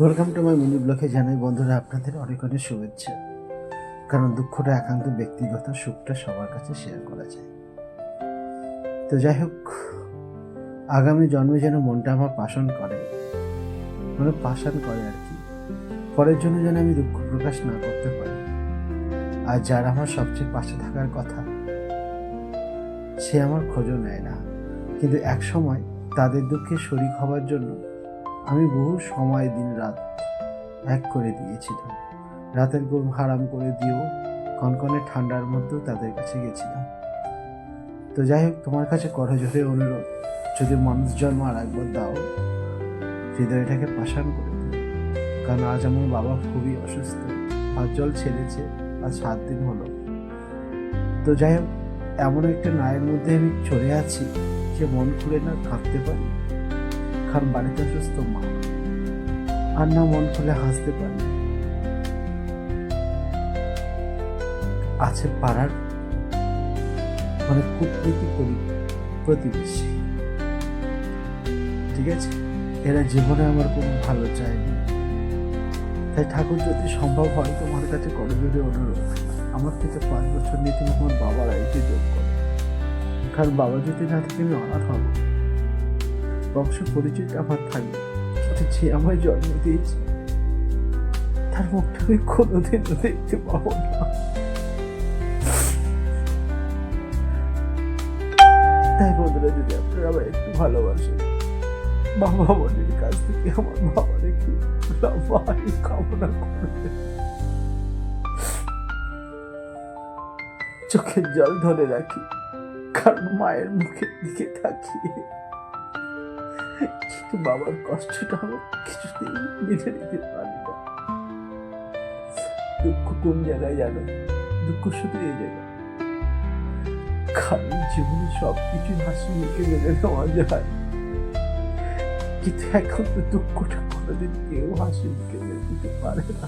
Welcome to my mini ব্লগে জানাই বন্ধুরা আপনাদের অনেক অনেক শুভেচ্ছা। কারণ দুঃখটা একান্ত ব্যক্তিগত, সুখটা সবার কাছে শেয়ার করা যায়। তো যাই হোক, আগামী জন্মে যেন মনটা আমার পাষাণ করে আর কি, পরের জন্য যেন আমি দুঃখ প্রকাশ না করতে পারি। আর যারা আমার সবচেয়ে পাশে থাকার কথা, সে আমার খোঁজও নেয় না, কিন্তু এক সময় তাদের দুঃখে শরিক হবার জন্য আমি বহু সময় দিন রাত এক করে দিয়েছিলাম। রাতের ঘুম হারাম করে দিয়েও কনকনে ঠান্ডার মধ্যেও তাদের কাছে গেছিলাম। তো যাই হোক, তোমার কাছে করজোড়ে অনুরোধ, যদি মানুষ জন্ম আর একবার দাও, হৃদয়টাকে পাষাণ করে দাও। কারণ আজ আমার বাবা খুবই অসুস্থ, হাত জল ছেড়েছে, আজ 7 দিন হলো। তো যাই হোক, এমন একটা নায়ের মধ্যে আমি চলে আছি যে মন খুলে না কাঁদতে পারি, কারণ বাড়িতে অসুস্থ মা, আর না মন খুলে হাসতে পারি। আছে পাড়ার কূটনীতি প্রতিবেশী, ঠিক আছে, এরা জীবনে আমার কোনো ভালো চায়নি। তাই ঠাকুর যদি সম্ভব হয় তোমার কাছে করজোড়ে অনুরোধ, আমার থেকে 5 বছর নিয়ে তুমি আমার বাবার আইতে যোগ করো। কারণ বাবা যদি না থাকে আমি অনাথ হব, বংশ পরিচয়টা আমার থাকবে, কিন্তু যে আমায় জন্ম দিয়েছে তার মুখটা আমি কোনোদিনও দেখতে পাবো না। তাই বন্ধুরা, যদি আপনারা আবার একটু ভালোবাসেন, বাবা মনির কাছ থেকে আমার বাবার একটু কামনা করবে। চোখের জল ধরে রাখি, কারণ মায়ের মুখের দিকে তাকিয়ে কিন্তু বাবার কষ্টটা আমি কিছুতেই মেনে নিতে পারি না। দুঃখ কোন জায়গায় জানো? দুঃখ শুধু এই জায়গায়, কারণ জীবনে সবকিছু হাসি মুখে মেনে নেওয়া যায়, কিন্তু এখন তো দুঃখটা কোনোদিন কেউ হাসি মুখে মেনে নিতে পারে না।